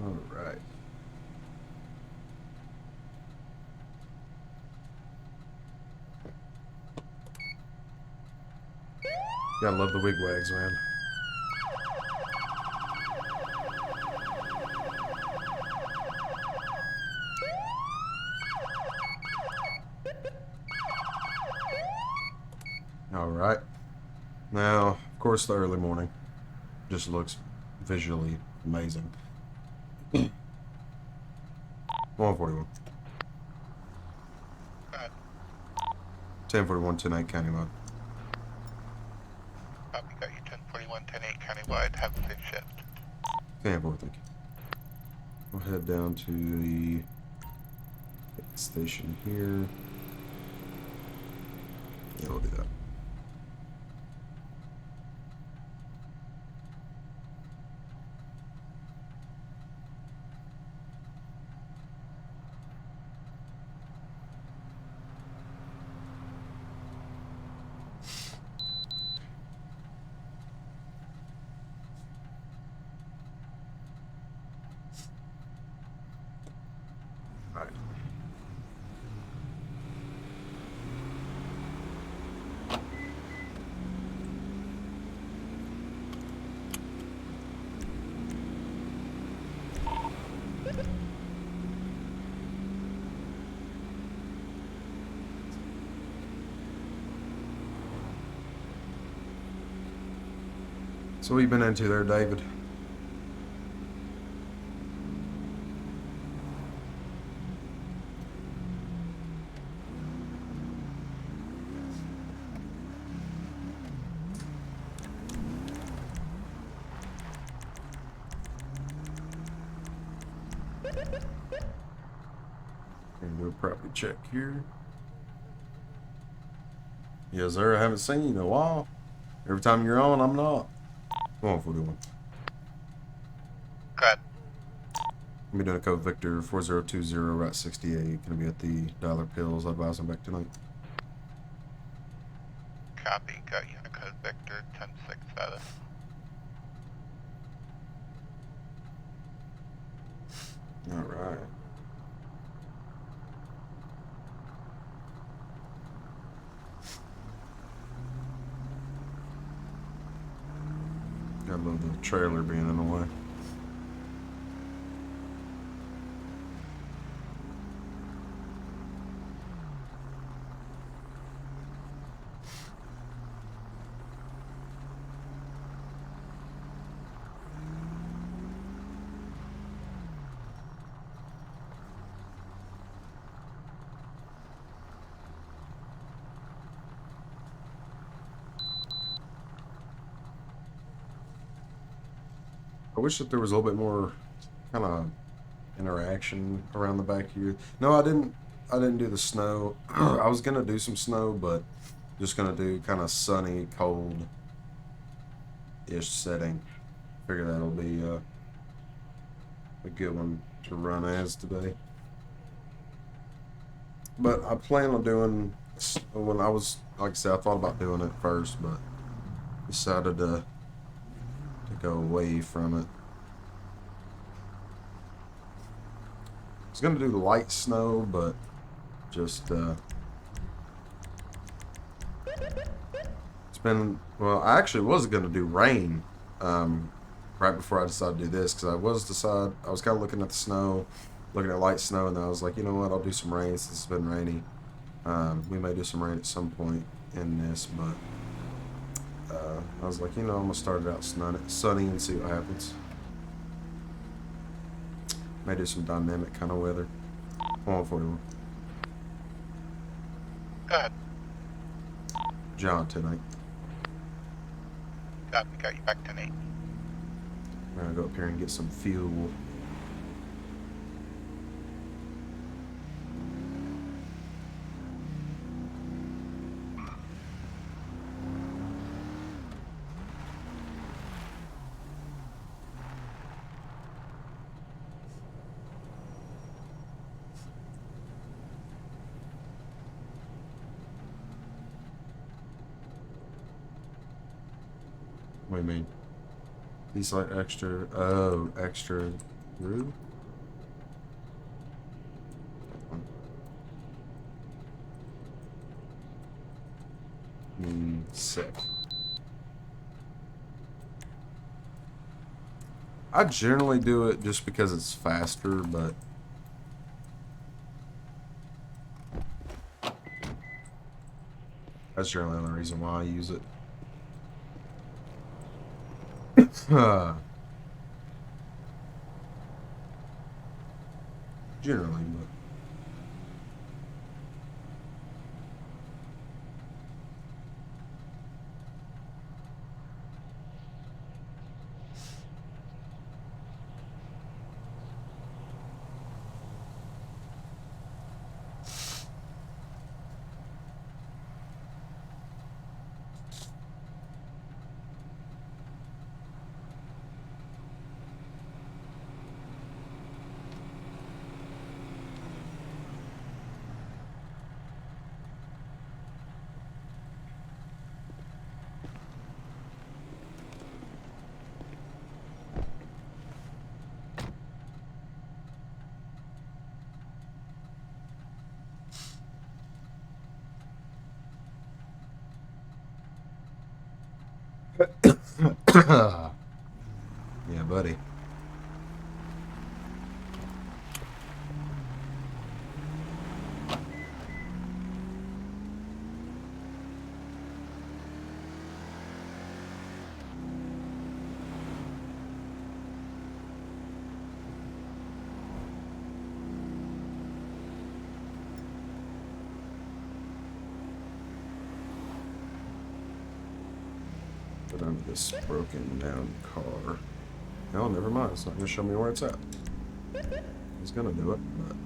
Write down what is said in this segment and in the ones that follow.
Alright. Gotta love the wigwags, man. Alright. Now, of course, the early morning just looks visually amazing. 141. 1041, 10-8 countywide. Copy, got you 1041, 10-8 countywide. Have a safe shift. 10-4, thank you. We'll head down to the station here. Yeah, we'll do that. All right. So what you been into there, David? Gonna do a property check here. Yes, sir. I haven't seen you in a while. Every time you're on, I'm not. 141. Good. I'm be doing a code Victor 4020 Route 68. Gonna be at the Dollar Pills. Advise I'm back tonight. Copy, got you in a code Victor 10-6 status. Alright. Gotta love the trailer being in the way. I wish that there was a little bit more kind of interaction around the back here. No, I didn't. I didn't do the snow. I was gonna do some snow, but just gonna do kind of sunny, cold-ish setting. Figure that'll be a good one to run as today. But I plan on doing. When I was, like I said, I thought about doing it first, but decided to go away from it. I was gonna do the light snow, but just it's been, well, I actually was gonna do rain right before I decided to do this, because I was kind of looking at the snow, looking at light snow, and then I was like, you know what, I'll do some rain since it's been rainy. We may do some rain at some point in this, but I was like, you know, I'm gonna start it out sunny and see what happens. May do some dynamic kind of weather. 141. Go ahead. John tonight. Copy, got you back 10-8. I'm gonna go up here and get some fuel. What do you mean? These like extra, oh, extra through. Sick. I generally do it just because it's faster, but that's generally the only reason why I use it. Generally, but yeah, buddy. Put under this broken down car. No, never mind. It's not going to show me where it's at. He's going to do it, but...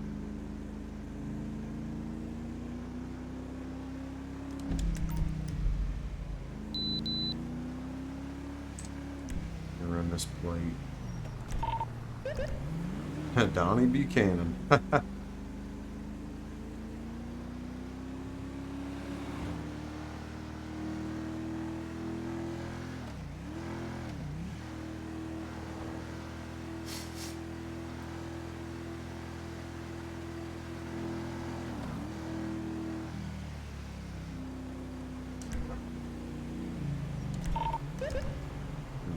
run this plate. Donnie Buchanan.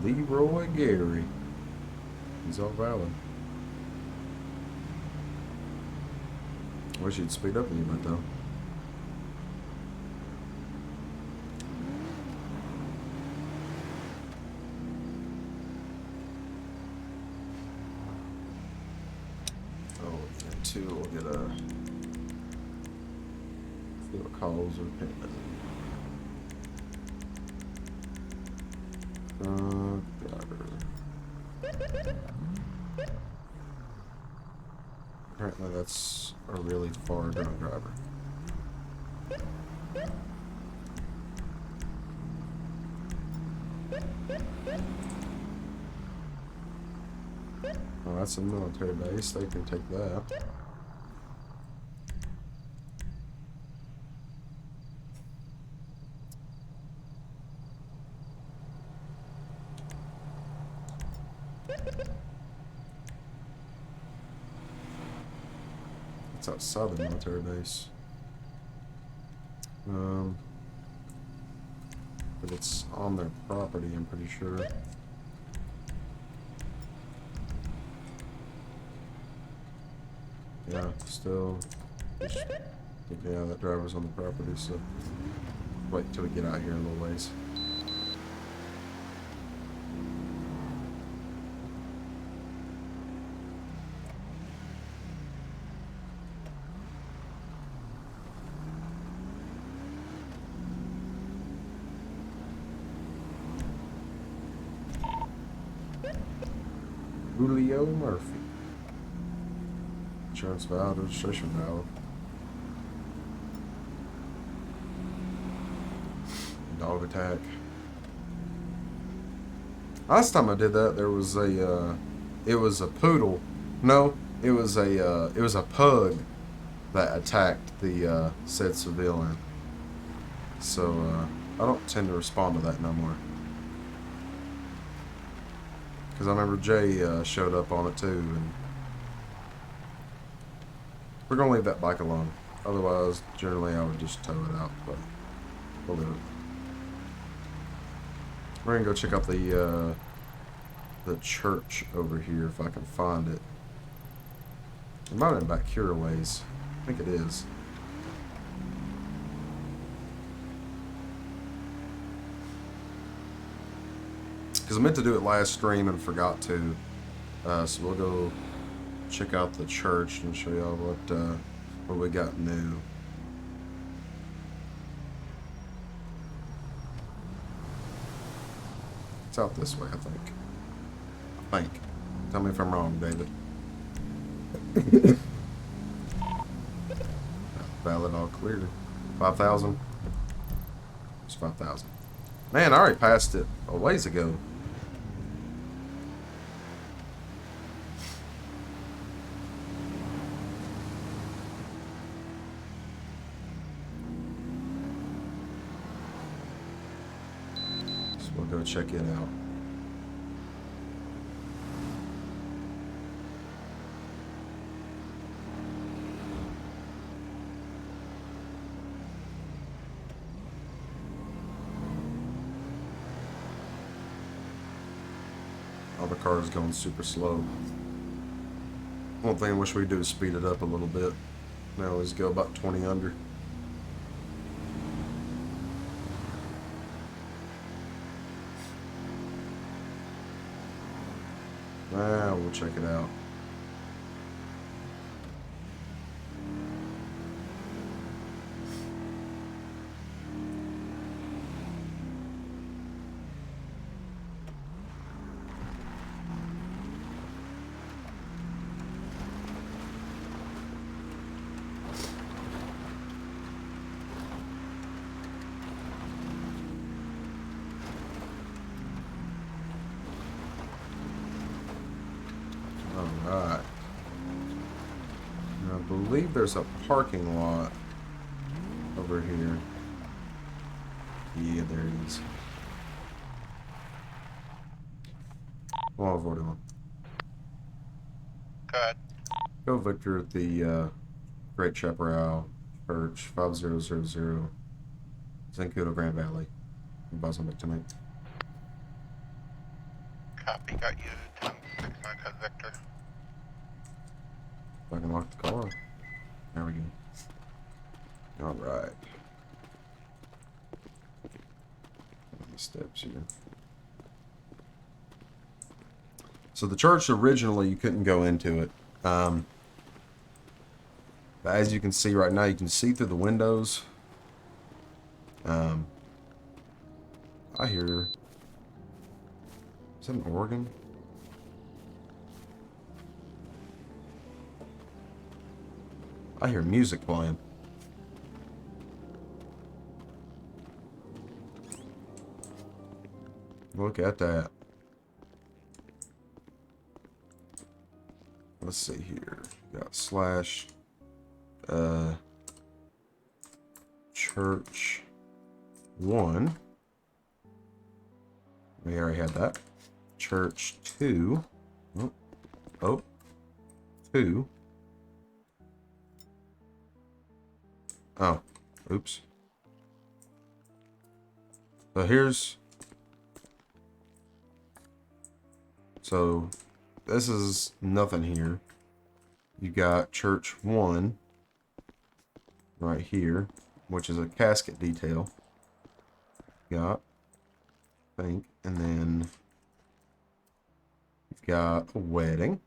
Leroy Gary. He's all valid. Wish he'd speed up a little bit though. Oh, and two, we'll get a few calls or payment. Driver. Apparently that's a really far drunk driver. Oh, that's a military base. They can take that. It's outside the military base. But it's on their property, I'm pretty sure. Yeah, still. Yeah, that driver's on the property, so wait until we get out here a little ways. Julio Murphy. Insurance valid, registration valid. Dog attack. Last time I did that, there was a, it was a poodle. No, it was a pug that attacked the said civilian. So I don't tend to respond to that no more. Because I remember Jay showed up on it too, and we're gonna leave that bike alone. Otherwise, generally I would just tow it out, but we'll do it. We're gonna go check out the church over here if I can find it. It might have been back here a ways. I think it is. Because I meant to do it last stream and forgot to. So we'll go check out the church and show y'all what we got new. It's out this way, I think. Tell me if I'm wrong, David. Valid, all clear. 5,000. It's 5,000. Man, I already passed it a ways ago. So we'll go check it out. All the cars going super slow. One thing I wish we'd do is speed it up a little bit. Now always go about 20 under. We'll check it out. Alright. I believe there's a parking lot over here. Yeah, there it is. Oh, 41. Good. Go Victor at the Great Chaparral Church, 5000 Zancudo, Grand Valley. Buzzing back tonight. Copy, got you 10-6 Narco Victor. If I can lock the car. There we go. Alright. Steps here. So the church originally you couldn't go into it. But as you can see right now, you can see through the windows. I hear. Is that an organ? I hear music playing. Look at that. Let's see here. We got slash church 1. We already had that. Church 2. Oh. 2. Oh. Oops. So here's... So this is nothing here. You got church 1 right here, which is a casket detail. Got, I think, and then you've got a wedding,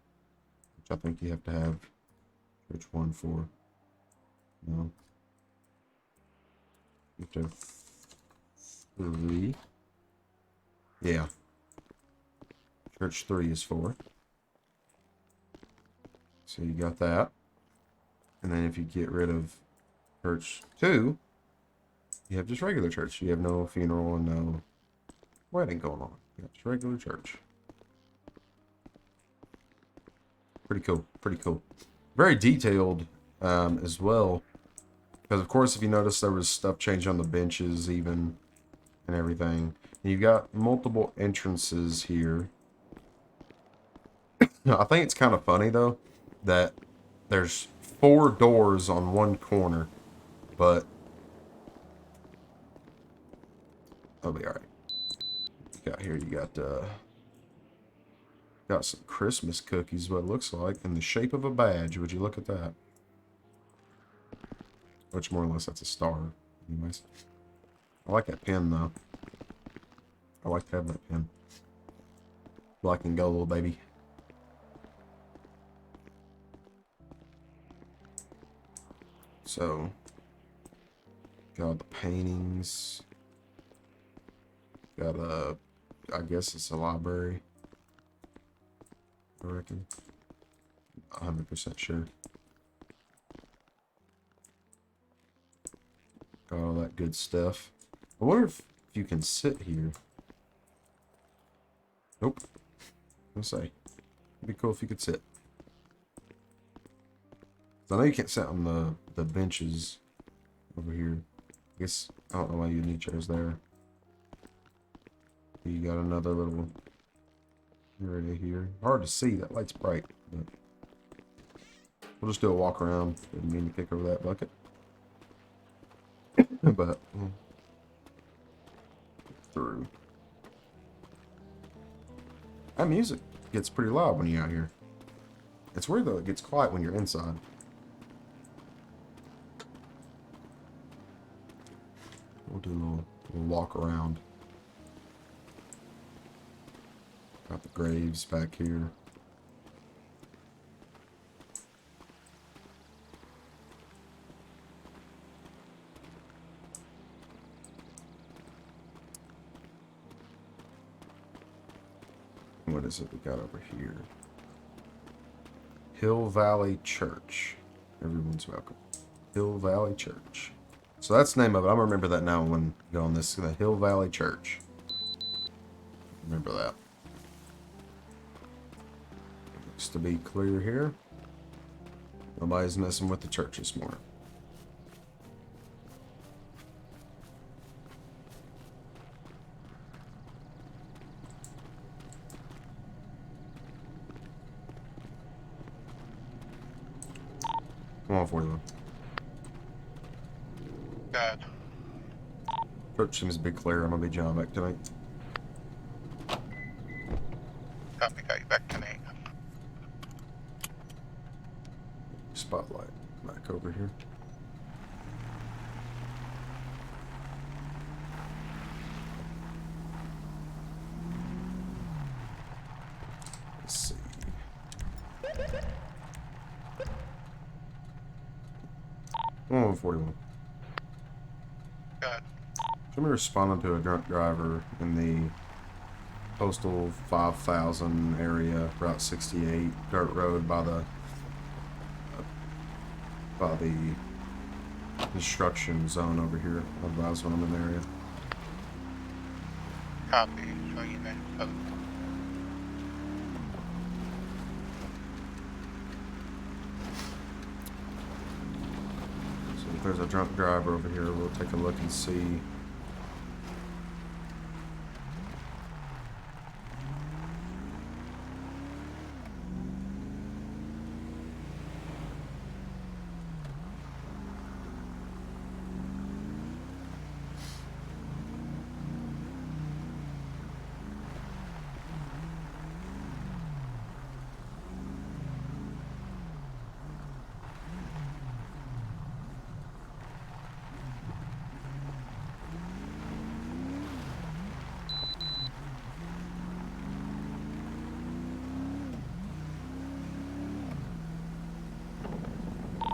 which I think you have to have church 1 for. No. You have to have 3. Yeah. Church 3 is 4. So you got that. And then if you get rid of church 2, you have just regular church. You have no funeral and no wedding going on. You got just regular church. Pretty cool. Pretty cool. Very detailed as well. Because of course, if you notice, there was stuff changed on the benches even and everything. And you've got multiple entrances here. I think it's kind of funny though that there's 4 doors on one corner, but I'll be all right. Got here, you got some Christmas cookies, what it looks like, in the shape of a badge. Would you look at that? Which more or less that's a star. Anyways, I like that pen though. I like to have that pen. Black and gold, baby. So, got all the paintings. Got a, I guess it's a library. I reckon. 100% sure. Got all that good stuff. I wonder if you can sit here. Nope. I'll say. It'd be cool if you could sit. I know you can't sit on the benches over here. I guess, I don't know why you need chairs there. You got another little area here. Hard to see, that light's bright. But we'll just do a walk around. Didn't mean to kick over that bucket. But, through. That music gets pretty loud when you're out here. It's weird though, it gets quiet when you're inside. We'll do a little walk around. Got the graves back here. What is it we got over here? Hill Valley Church. Everyone's welcome. Hill Valley Church. So that's the name of it. I'm gonna remember that now when I go on this. The Hill Valley Church. Remember that. Looks to be clear here. Nobody's messing with the church this morning. Come on, 41. Good. Church seems to be clear. I'm gonna be John back tonight. Copy, got you back tonight. Spotlight back over here. Let's see. 41. Good. Somebody responded to a drunk driver in the postal 5000 area, Route 68, dirt road by the construction zone over here. Otherwise, when I'm in the area. Copy, showing you guys post. So if there's a drunk driver over here, we'll take a look and see.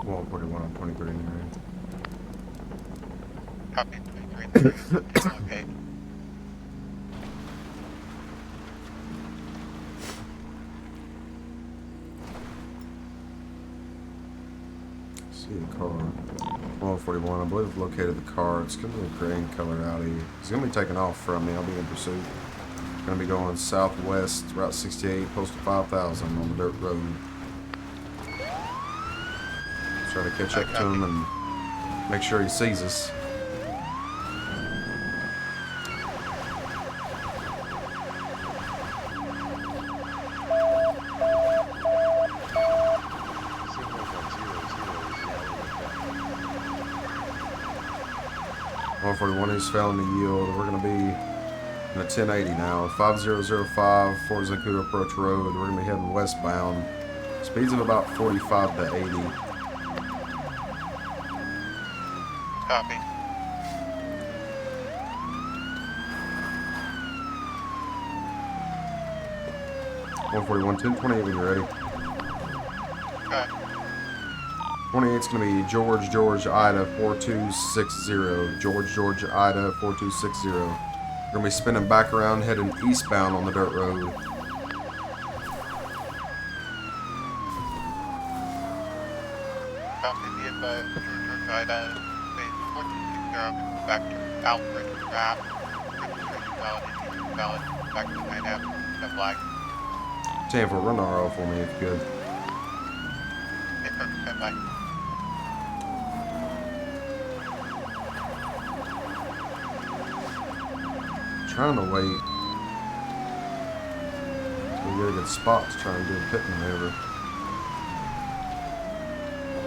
Well, 41 on 23 in the area. Copy, 23 okay. See the car. 141, I believe I've located the car. It's going to be a gray colored Audi. It's going to be taking off from me. I'll be in pursuit. Going to be going southwest, Route 68, postal 5000 on the dirt road. Try to catch up to him and make sure he sees us. 141, he's failing the yield. We're going to be in a 1080 now. 5005 Fort Zancudo Approach Road. We're going to be heading westbound. Speeds of about 45 to 80. Copy. One 1028 when you're ready. Okay. 28's going to be George Ida 4260. George Ida 4260. We're going to be spinning back around, heading eastbound on the dirt road. Copy. Be advised, George Ida, space 4260, back to Alfred Map. Registration valid, insurance valid, back to 9F, step flag. 10-4, run the RO for me if you could. Stand by. Trying to wait. We get a good spot to try and do a pit maneuver.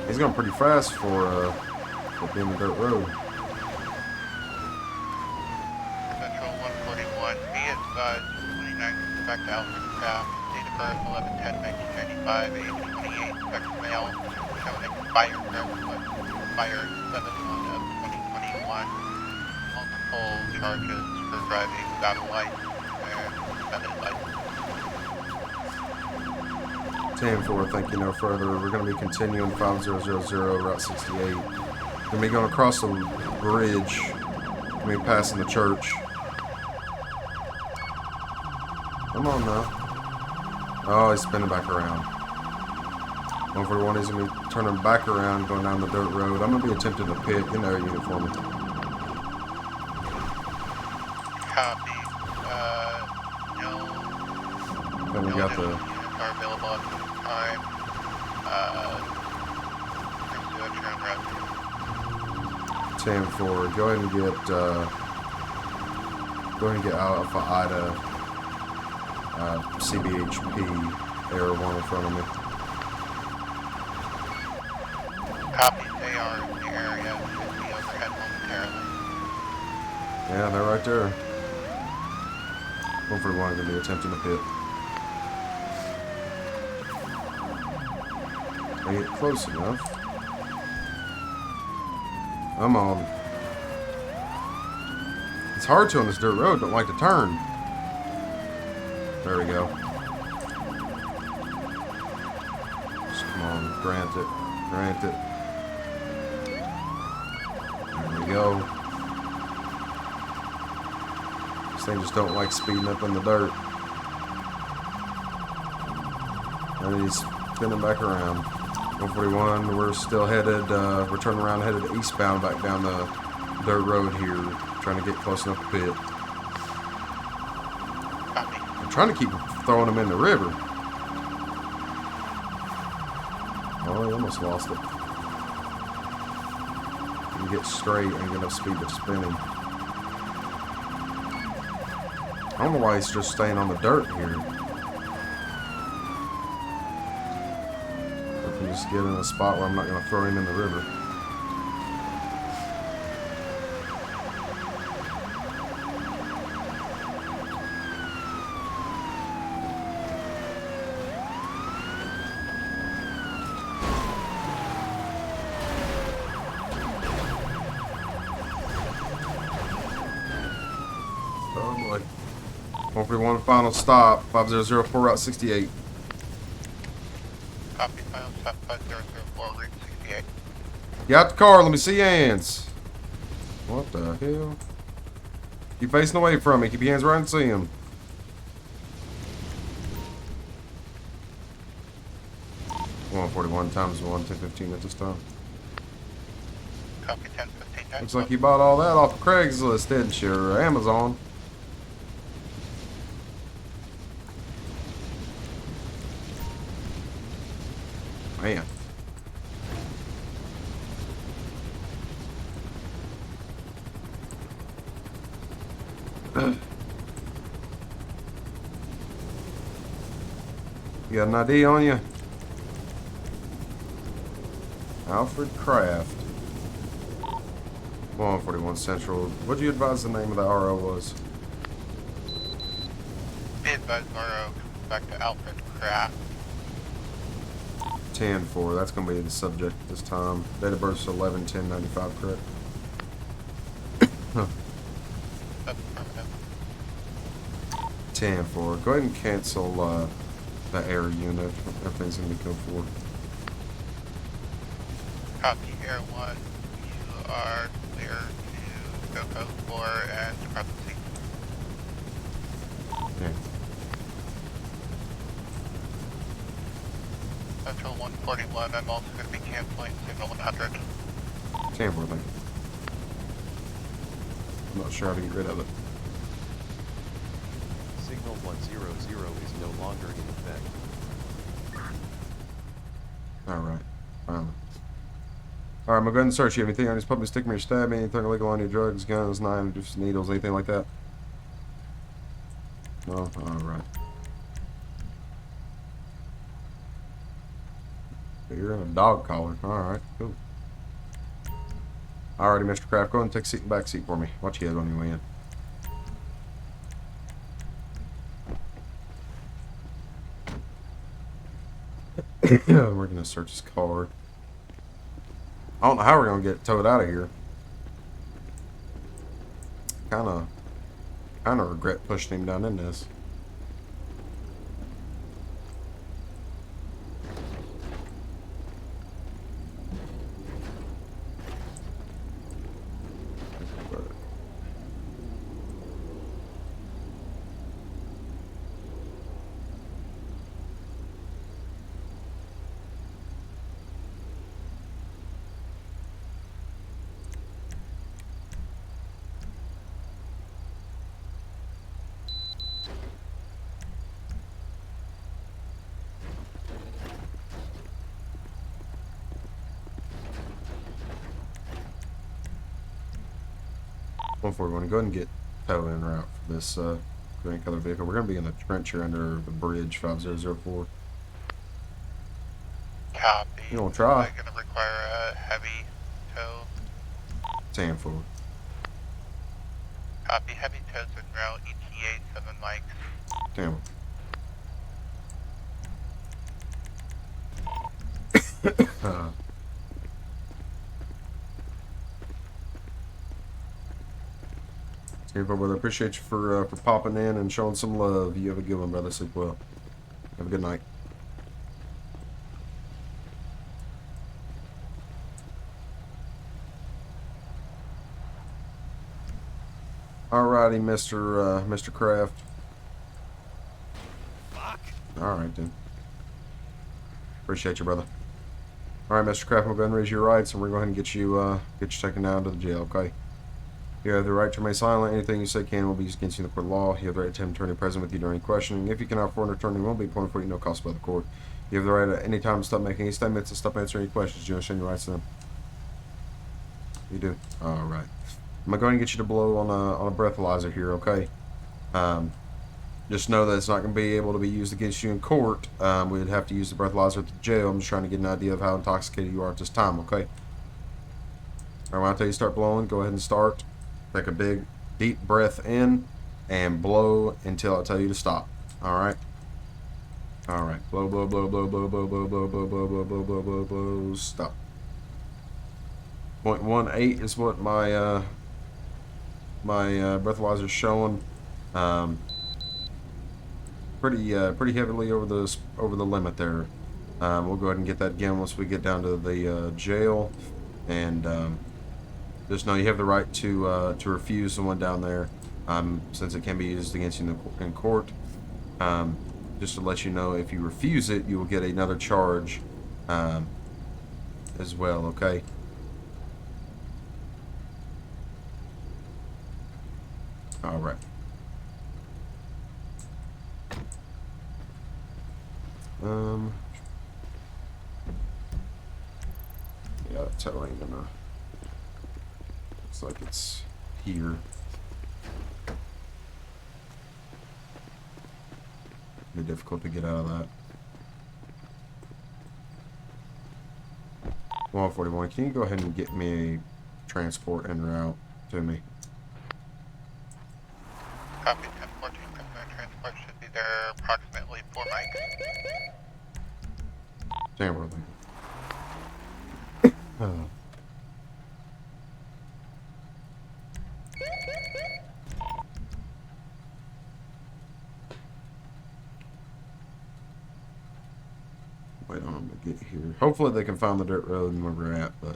He's going pretty fast for being a dirt road. Central 141, be advised, 29, back to Alfred Map. Date of birth 11/10/1995, age 28, sex male, shown expired driver's license, expired 7/1/2021. Multiple charges for driving without a license and suspended license. 10-4, thank you, no further. We're going to be continuing 5000 Route 68. We're going to be going across the bridge. We're going to be passing the church. Come on now. Oh, he's spinning back around. 141, he's going to be turning back around, going down the dirt road. I'm going to be attempting to pit. You know, unit for me. Copy. No. Then we No got additional the... units are available at this time. Pursue a turn route. 10-4, go ahead and get Alpha Ida C.B.S.R.P. error 1 in front of me. Copy. They are in the area. Should be overhead momentarily. Yeah, they're right there. 141 going to be attempting to pit. I get close enough. I'm on. It's hard to on this dirt road, don't like to turn. There we go. Just come on, grant it. Grant it. There we go. This thing just don't like speeding up in the dirt. And he's spinning back around. 141, we're still headed, we're turning around headed eastbound back down the dirt road here, trying to get close enough to pit. Copy. I'm trying to keep throwing them in the river. Oh, he almost lost it. You get straight and get enough speed to spinning. I don't know why he's just staying on the dirt here. Just get in a spot where I'm not going to throw him in the river. Oh boy. 141 final stop. 5004 Route 68. Copy. Final stop 5004, Route 68. Get out the car, let me see your hands. What the hell? Keep facing away from me. Keep your hands where I can see them. $141 times 1, 1015 at this time. Copy. 1015. Looks like you bought all that off of Craigslist, didn't you? Or Amazon. Man. You got an ID on you? Alfred Kraft. 141 Central. What do you advise the name of the RO was? Be advised, Morrow comes back to Alfred Craft. 10-4. That's going to be the subject this time. Date of birth is 11/10/95, correct? Huh. That's affirmative. 10-4. Go ahead and cancel the air unit. Everything's going to be code 4. Copy, Air 1. You are clear to go code 4 and depart the scene. Yeah. Central 141, I'm also going to be canceling signal 100. 10-4, thank you. I'm not sure how to get rid of it. Signal 100 is no longer in effect. Alright. Alright, I'm gonna go ahead and search you. Anything on this public stick me or stab me, anything illegal on your drugs, guns, knives, needles, anything like that? No? Alright. You're in a dog collar. Alright, cool. Alrighty, Mr. Kraft, go ahead and take a seat in the back seat for me. Watch your head on your way in. We're gonna search his car. I don't know how we're gonna get towed out of here. Kinda regret pushing him down in this. One for one. Go ahead and get tow en route for this green color vehicle. We're gonna be in the trench here under the bridge 5004. Copy. You gonna try? I'm going to require a heavy tow. 10-4. Copy, heavy tows en route, ETA 7 mics. Damn. Hey, brother. Appreciate you for popping in and showing some love. You have a good one, brother. Sleep well. Have a good night. Alrighty, Mr. Kraft. Fuck! Alright, then. Appreciate you, brother. Alright, Mr. Kraft, we'll go ahead and raise your rights, and we're going to get you taken down to the jail, okay? You have the right to remain silent. Anything you say can will be used against you in the court of law. You have the right to have an attorney present with you during questioning. If you cannot afford an attorney, will be appointed for you, no cost by the court. You have the right at any time to stop making any statements and stop answering any questions. Do you understand your rights to them? You do? Alright. I'm going to get you to blow on a breathalyzer here, okay? Just know that it's not going to be able to be used against you in court. We'd have to use the breathalyzer at the jail. I'm just trying to get an idea of how intoxicated you are at this time, okay? Alright, when I tell you to start blowing, go ahead and start. Take a big, deep breath in and blow until I tell you to stop. Alright? Alright. Blow, blow, blow, blow, blow, blow, blow, blow, blow, blow, blow, blow, blow, blow, blow, stop. 0.18 is what my breathalyzer is showing. Pretty heavily over the limit there. We'll go ahead and get that again once we get down to the jail, and just know you have the right to refuse someone down there, since it can be used against you in court. Just to let you know, if you refuse it, you will get another charge as well. Okay. All right. Yeah, that tow ain't gonna. Looks like it's here. Be difficult to get out of that. 141. Can you go ahead and get me a transport en route to me. Copy 1014. Transport should be there approximately 4 mics. Damn, we're leaving. Oh. Wait on them to get here. Hopefully they can find the dirt road and where we're at, but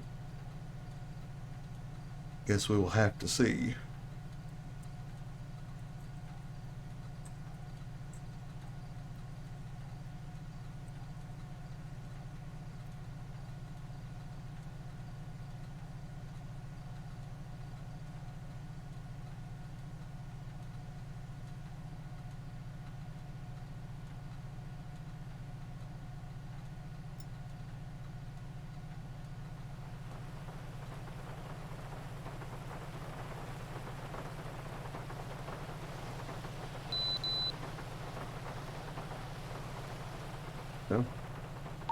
guess we will have to see. Yeah.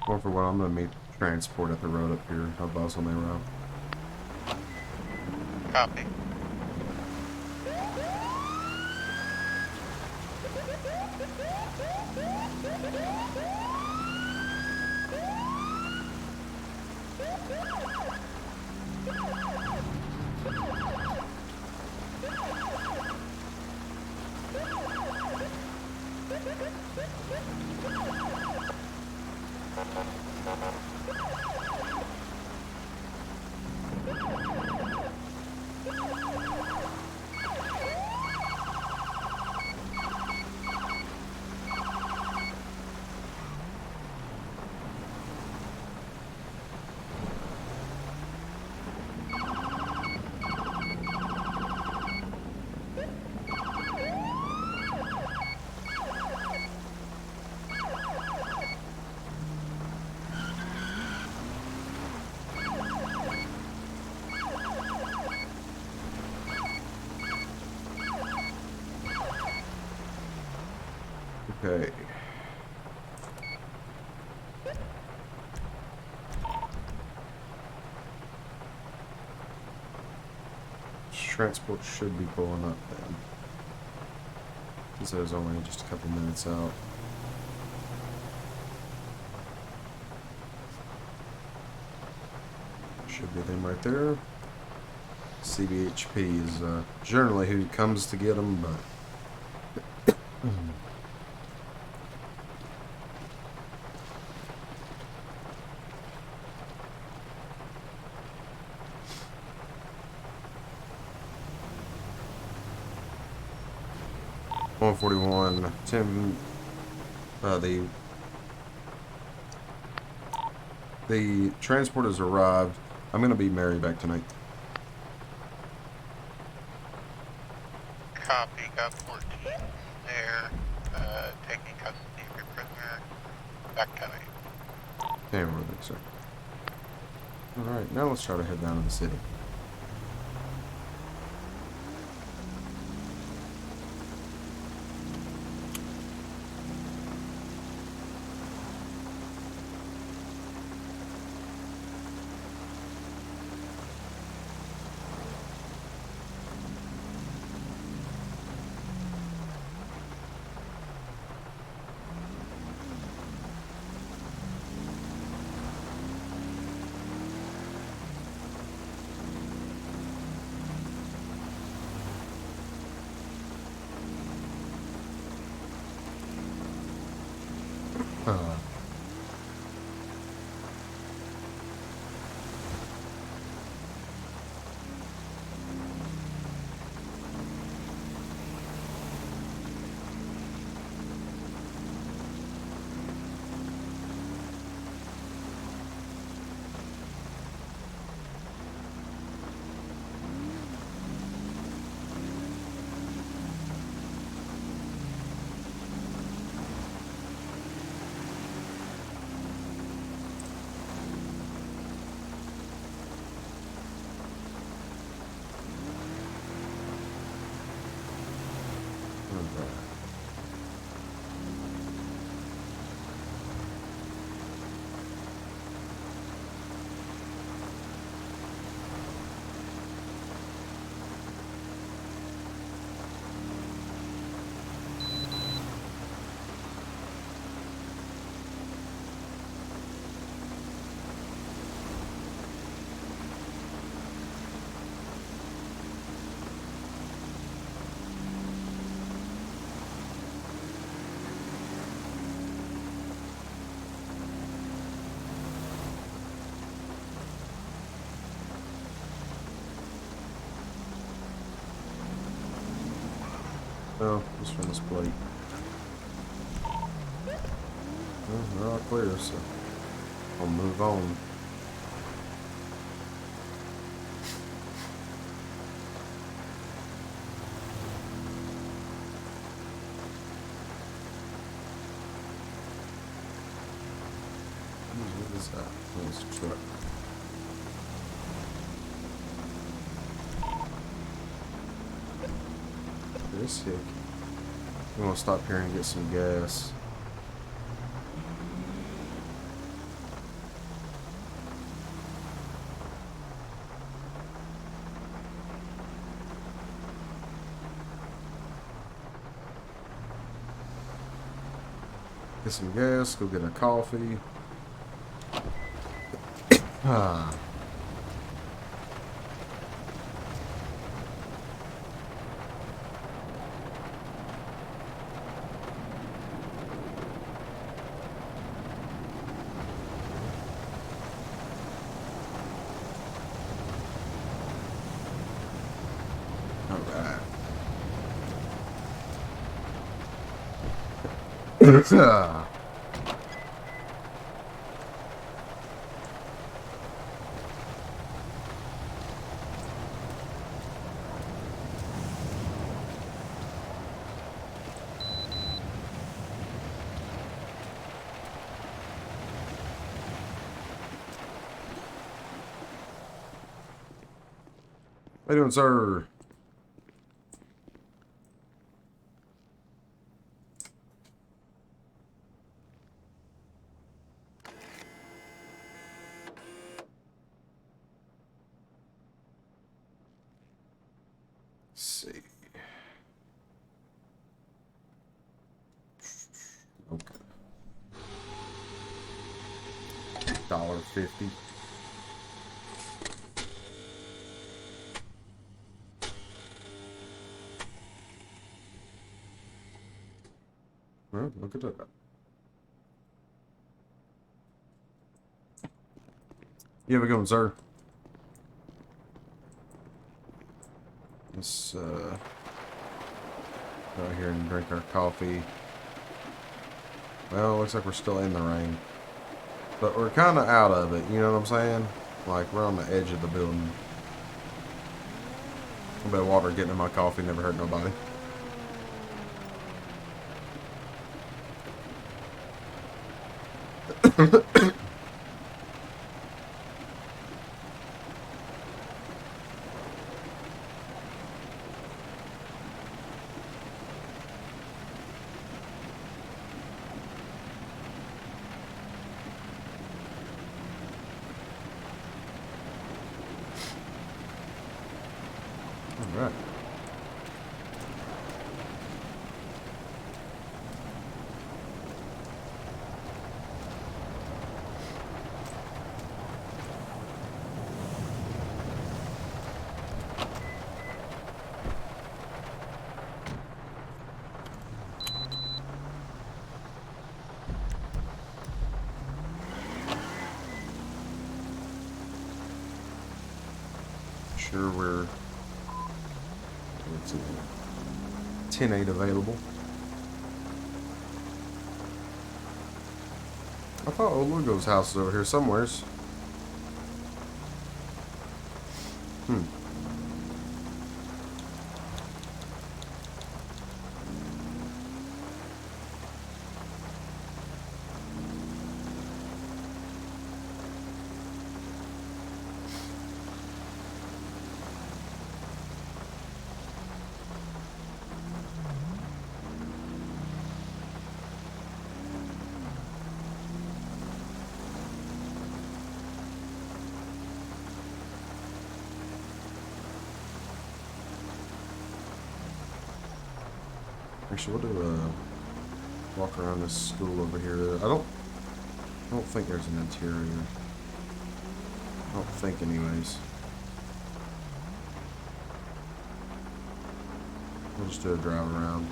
Or for what I'm gonna meet transport at the road up here. I'll boss on their route. Copy. Okay. Transport should be pulling up then. Because there's only just a couple minutes out. Should be them right there. C.B.S.R.P is generally who comes to get them, but 141. Tim, the transport has arrived. I'm gonna be Mary back tonight. Copy. Got 14 there. Taking custody of your prisoner. Back tonight. Damn, really, sir. All right, now let's try to head down to the city. Uh, Oh, just from this plate. Well, they're all clear, so I'll move on. What is that? Oh, it's a truck. This hick. I'm gonna stop here and get some gas. Get some gas, go get a coffee. Ah. Alright. Ah. How you doing, sir? Let's see. Okay. $1.50. Well, look at that. You have a good one, sir. Let's go out here and drink our coffee. Well, looks like we're still in the rain. But we're kind of out of it, you know what I'm saying? Like, we're on the edge of the building. A bit of water getting in my coffee never hurt nobody. Alright. Sure, we're 10-8 available. I thought old Lugo's house is over here somewheres. Actually, we'll do a walk around this school over here. I don't think there's an interior. I don't think, anyways. We'll just do a drive around.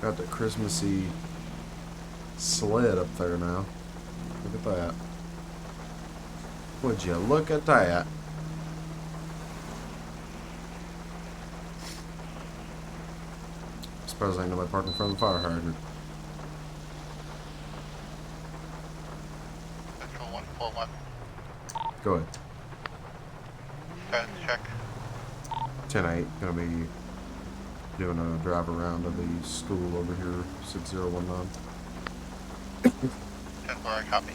Got the Christmassy sled up there now. Look at that. Would you look at that? Suppose ain't nobody parked in front of the fire hydrant. Central 141. Go ahead. Status check. 10-8. Gonna be doing a drive around of the school over here, 6019. 10-4, I copy.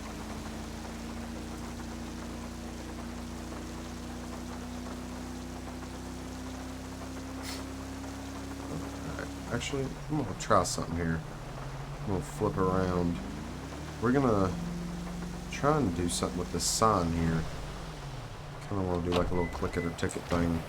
Alright, actually, I'm gonna try something here. I'm gonna flip around. We're gonna try and do something with this sign here. Kinda wanna do like a little click it or ticket thing.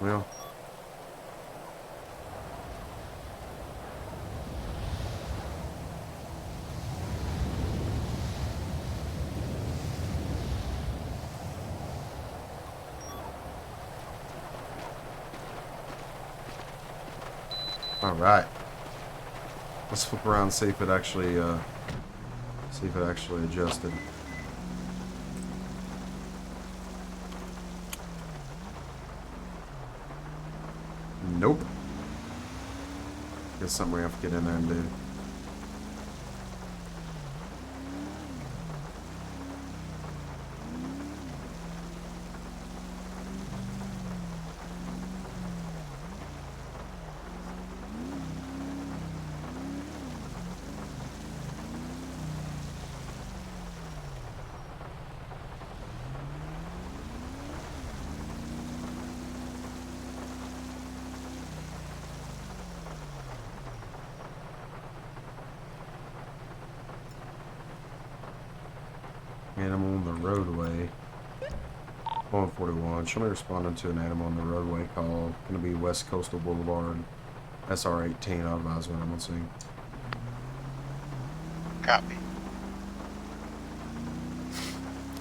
Well, all right. Let's flip around and see if it actually adjusted. Nope. Guess something we have to get in there and do. Animal on the roadway. 141. Show me responding to an animal on the roadway call. Gonna be West Coastal Boulevard. SR18. I'll advise when I'm on scene. Copy.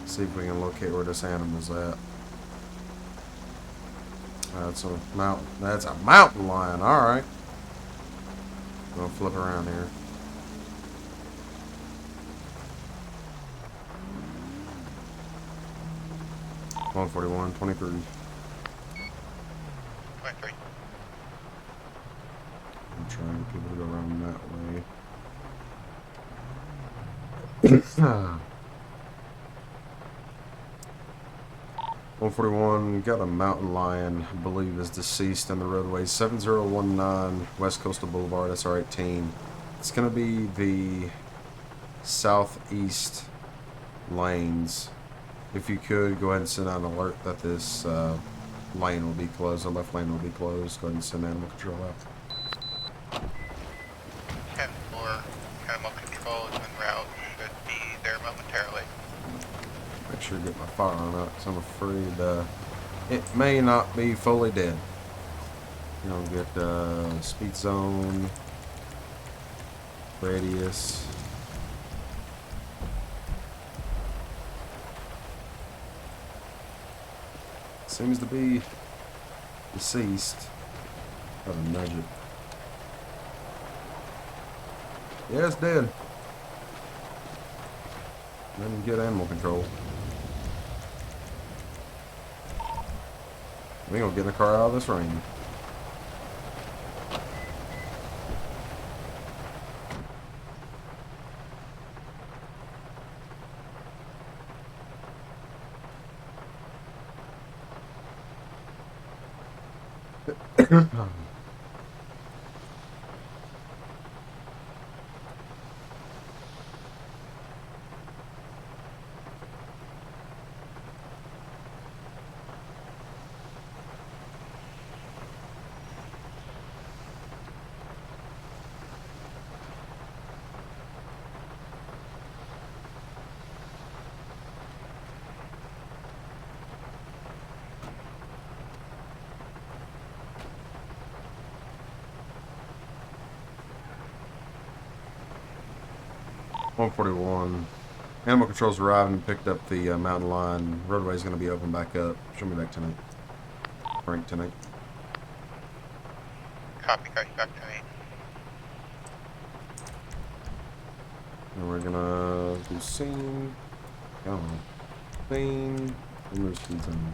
See if we can locate where this animal's at. That's a mountain. That's a mountain lion. All right. Gonna flip around here. One 41, 23. 23. I'm trying to get people to go around that way. 141, got a mountain lion, I believe is deceased in the roadway. 7019 West Coastal Boulevard, SR18. It's going to be the southeast lanes. If you could, go ahead and send out an alert that this lane will be closed. The left lane will be closed. Go ahead and send animal control out. 10-4, animal control is en route. Should be there momentarily. Make sure to get my firearm out because I'm afraid it may not be fully dead. You know, get speed zone, radius. Seems to be deceased. Gotta nudge it. Yeah, it's dead. Then get animal control. We ain't gonna get in the car out of this rain. 141. Animal control's arrived and picked up the mountain lion. Roadway's going to be open back up. Show me back tonight. Frank tonight. Copy, guys, back to me. And we're going to do scene. Come on. Scene. Remove speed zone.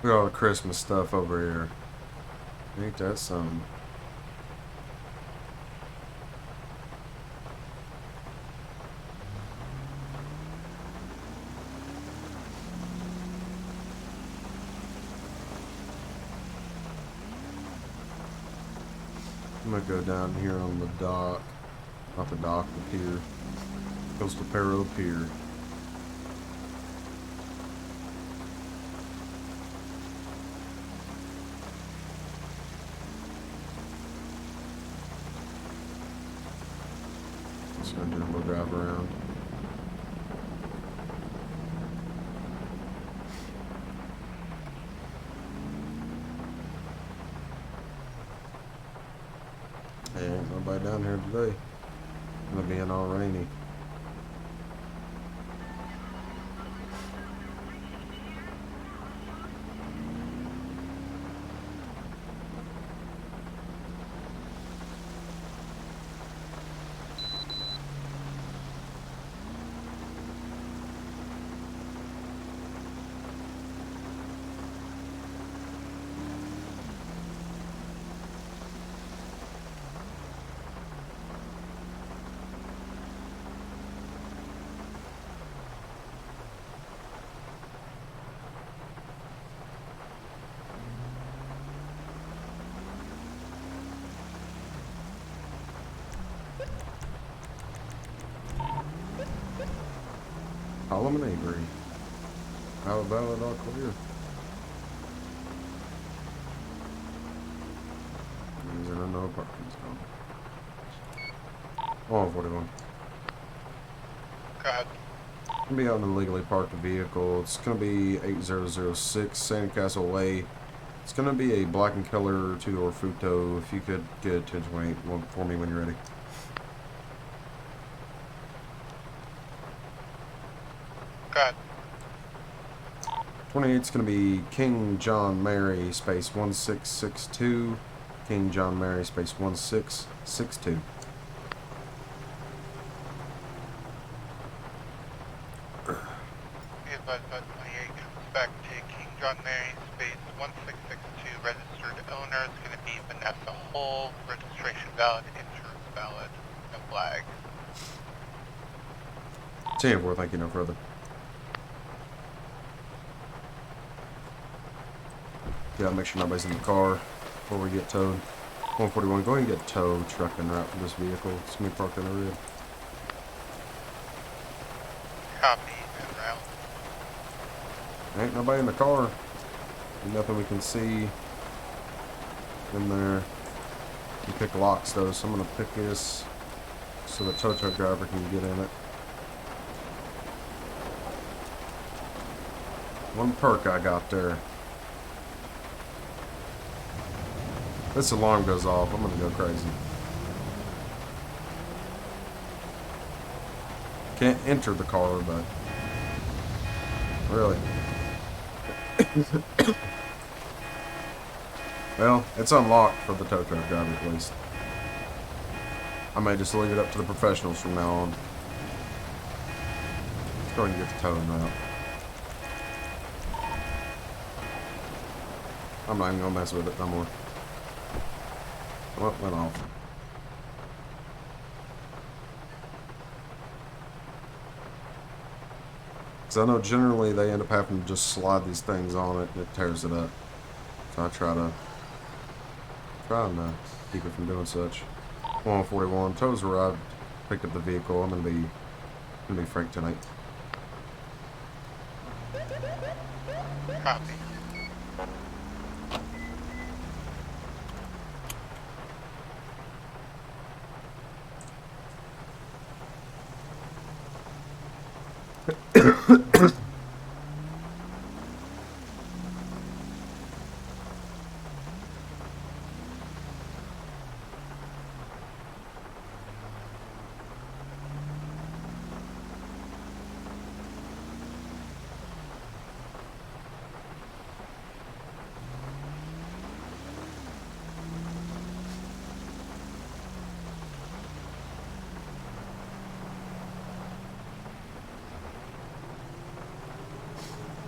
Look at all the Christmas stuff over here. Ain't that something? I'm gonna go down here on the dock. Not the dock, the pier. Coastal Perro Pier. Just gonna do a little drive around. Hey, ain't nobody down here today. It's gonna be an all rainy. Solomon Avery. How about it all clear? These are no parking zone. 41. Go ahead. Gonna be out in an illegally parked vehicle. It's gonna be 8006 Sandcastle Way. It's gonna be a black and color two-door Futo. If you could get a 1028 one for me when you're ready. Go ahead. 28's gonna be King John Mary space 1662. King John Mary space 1662. Be advised by 28 comes back to King John Mary, space 1662, registered owner is going to be Vanessa Hull, registration valid, insurance valid, no flag. 10-4, thank you, no further. Yeah, make sure nobody's in the car before we get towed. 141, go ahead and get towed, truck en route for this vehicle. It's gonna be parked in the red. Copy, en route. Ain't nobody in the car. Ain't nothing we can see in there. You pick locks though, so I'm gonna pick this so the tow truck driver can get in it. One perk I got there. This alarm goes off, I'm gonna go crazy. Can't enter the car, but really. Well, it's unlocked for the tow truck driver at least. I may just leave it up to the professionals from now on. Let's go ahead and get the towing route. I'm not even gonna mess with it no more. Well, went off. Because I know generally they end up having to just slide these things on it and it tears it up. So I try and keep it from doing such. 141, tows arrived, picked up the vehicle. I'm gonna be frank tonight. Copy.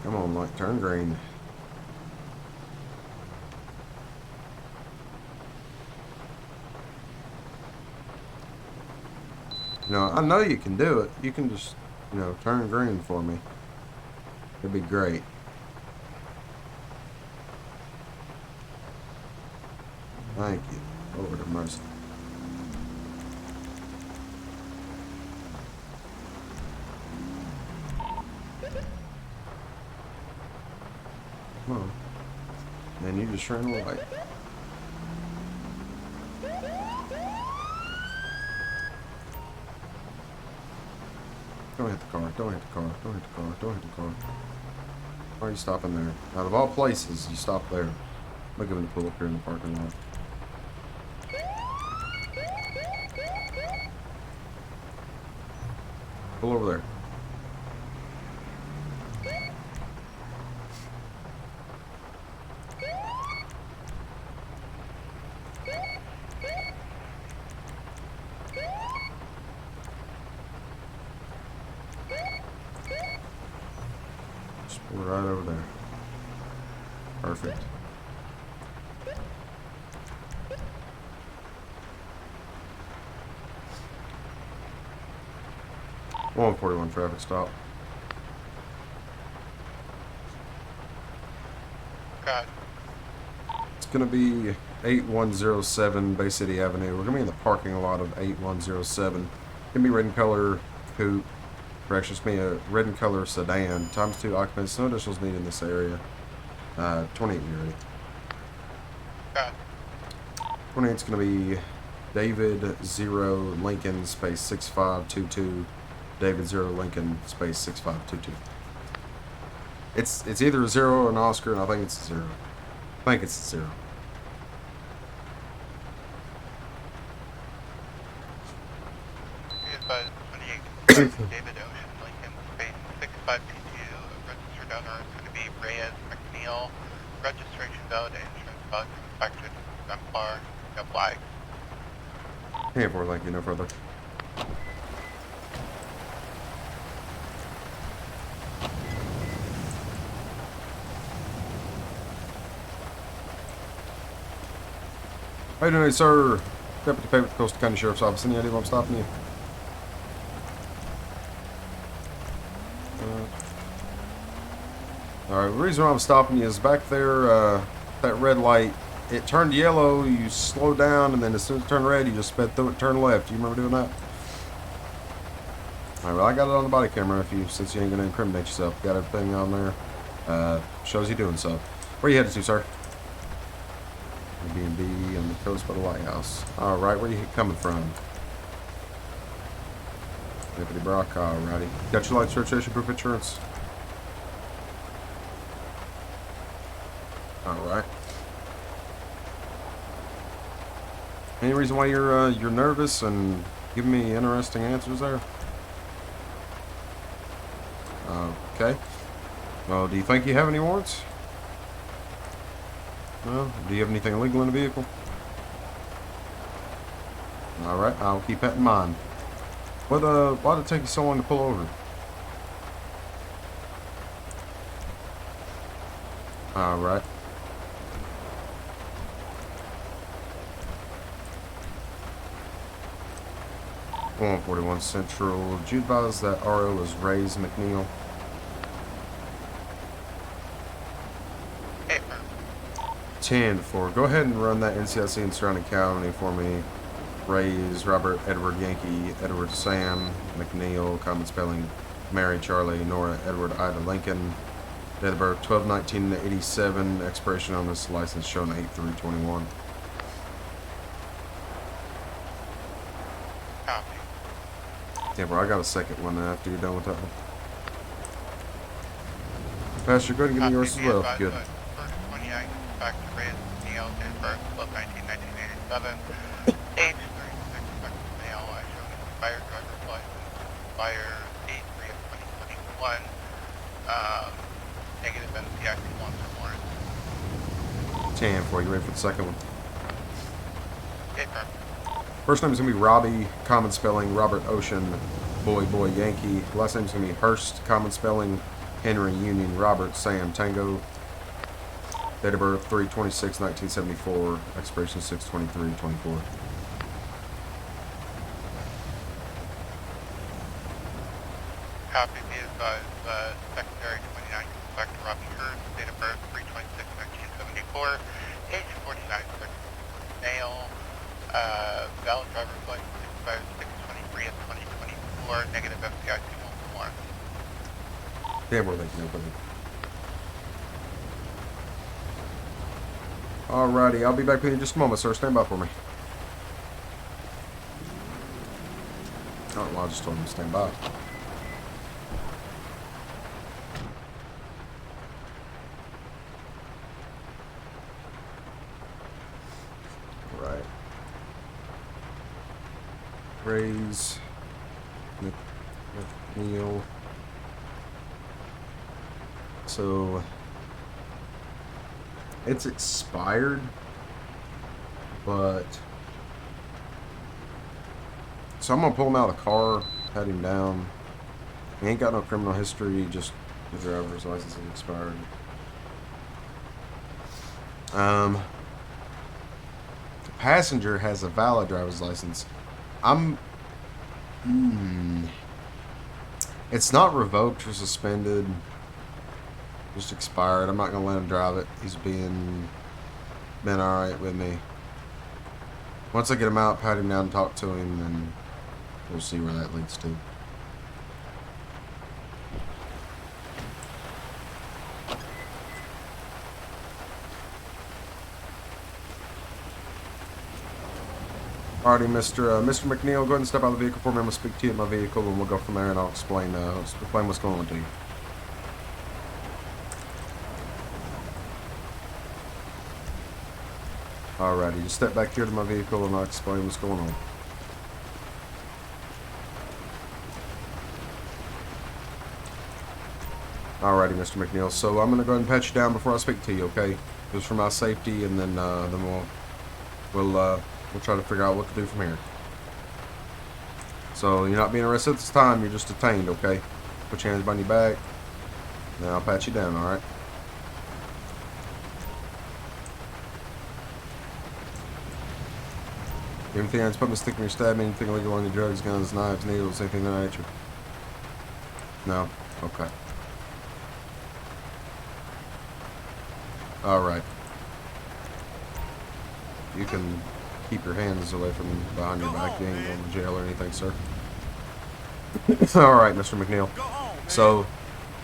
Come on, light, turn green. You know, I know you can do it. You can just, you know, turn green for me. It'd be great. Thank you. Lord have mercy. Come on. Man, you just ran away. Don't hit the car. Don't hit the car. Don't hit the car. Don't hit the car. Why are you stopping there? Out of all places, you stop there. Look at him to pull up here in the parking lot. Pull over there. Just pull it right over there. Perfect. One 41 traffic stop. Got it. It's gonna be 8107 Bay City Avenue. We're gonna be in the parking lot of 8107. Gonna be red in color coupe. Correction, it's gonna be a red in color sedan. Times 2 occupants. No additionals needed in this area. 28 ready. Got it. 28's gonna be David 0 Lincoln space 6522. David 0 Lincoln space 6522. It's either a 0 or an Oscar, and I think it's a 0. I think it's a 0. He is by 28 David Ocean Lincoln space 6522. Registered owner is going to be Reyes McNeil. Registration valid, insurance valid, manufactured exemplar, no flag. Can't afford, thank you, no further. How you doing, sir? Deputy Pay with the Coastal County Sheriff's Office. Any idea why I'm stopping you? Alright, the reason why I'm stopping you is back there, that red light, it turned yellow, you slowed down, and then as soon as it turned red, you just sped through it, turned left. You remember doing that? Alright, well, I got it on the body camera since you ain't gonna incriminate yourself. Got everything on there. Shows you doing so. Where you headed to, sir? B&B on the coast by the lighthouse. Alright, where you coming from? Deputy Brock, alrighty. Got your lights, registration, proof insurance? Alright. Any reason why you're nervous and giving me interesting answers there? Okay. Well, do you think you have any warrants? No? Do you have anything illegal in the vehicle? Alright, I'll keep that in mind. Why did it take you so long to pull over? Alright. .141 Central. Did you advise that RO was Ray's McNeil? Hey, 10-4. Go ahead and run that NCIC and surrounding county for me. Ray's Robert Edward Yankee Edward Sam McNeil, common spelling Mary Charlie Nora Edward Ida Lincoln, date of birth 12/19/87, expiration on this license shown 8/3/21. copy. Yeah, bro, I got a second one after you're done with that one. Pastor, go ahead and give me yours as well. Good. First 29, back to Reyes Neil, date of birth 12/19/1987, age 36, effective male. I show an expired driver's license, expire 8/3/2021. Negative MCI 1 for warrant. 10-4. You ready for the second one? Okay, perfect. First name is going to be Robbie, common spelling Robert Ocean, Boy Yankee. Last name is going to be Hurst, common spelling Henry Union Robert Sam Tango. Date of birth 3/26/1974, expiration 6/23/24. Copy. Be advised, secondary 29, back to Robbie Hurst, date of birth 3/26/1974, age 49, male, valid driver's license expires 6/23/2024, negative FCI 214. Damn, we're making nobody. Alrighty, I'll be back with you in just a moment, sir. Stand by for me. Oh, well, I just told him to stand by. Right. Raise. McNeil. So it's expired, but so I'm gonna pull him out of the car, pat him down. He ain't got no criminal history, just the driver's license is expired. The passenger has a valid driver's license. It's not revoked or suspended. Just expired. I'm not gonna let him drive it. He's been alright with me. Once I get him out, pat him down, and talk to him, then we'll see where that leads to. Alrighty, Mr. McNeil, go ahead and step out of the vehicle for me. I'm gonna speak to you in my vehicle, and we'll go from there, and I'll explain what's going on to you. Alrighty, just step back here to my vehicle and I'll explain what's going on. Alrighty, Mr. McNeil. So I'm gonna go ahead and pat you down before I speak to you, okay? Just for my safety, and then we'll try to figure out what to do from here. So you're not being arrested at this time. You're just detained, okay? Put your hands behind your back. Now I'll pat you down, alright? Anything that's putting a stick in your stab, anything illegal on your drugs, guns, knives, needles, anything of that nature? No? Okay. Alright. You can keep your hands away from behind your back. You ain't going to jail or anything, sir. Alright, Mr. McNeil. So,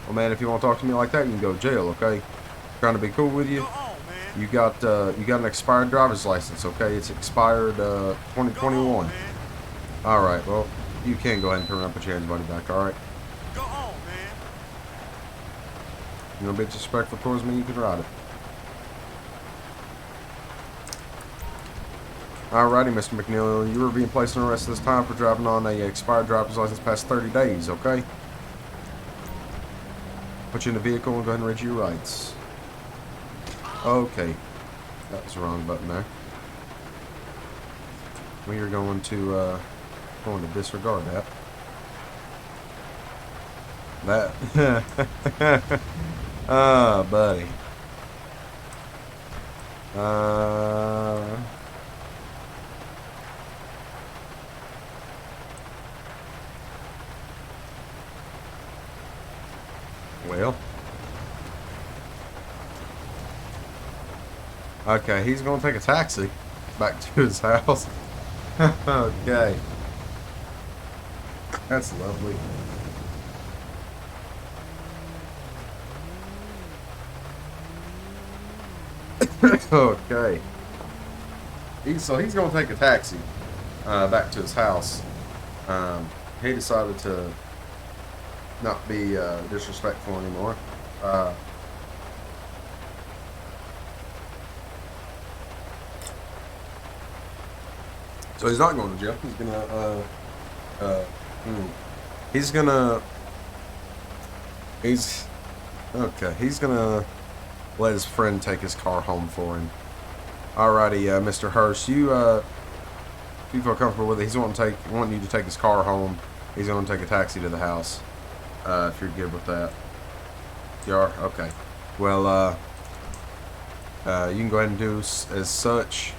well, man, if you want to talk to me like that, you can go to jail, okay? Trying to be cool with you. You got an expired driver's license, okay? It's expired 2021. All right, well, you can go ahead and turn around and put your hands money back, all right? Go on, man. You gonna be disrespectful towards me, you can ride it. Alrighty, Mr. McNeil, you were being placed on arrest this time for driving on a expired driver's license past 30 days, okay? Put you in the vehicle and go ahead and read your rights. Okay. That was the wrong button there. We are going to disregard that. That. Ah, buddy. Well. Okay, he's gonna take a taxi back to his house. Okay. That's lovely. Okay. So he's gonna take a taxi back to his house. He decided to not be disrespectful anymore. So he's not going to jail. He's gonna He's gonna let his friend take his car home for him. Alrighty, Mr. Hurst, if you feel comfortable with it, he's wanting you to take his car home. He's gonna take a taxi to the house. If you're good with that. You are? Okay. Well, you can go ahead and do as such.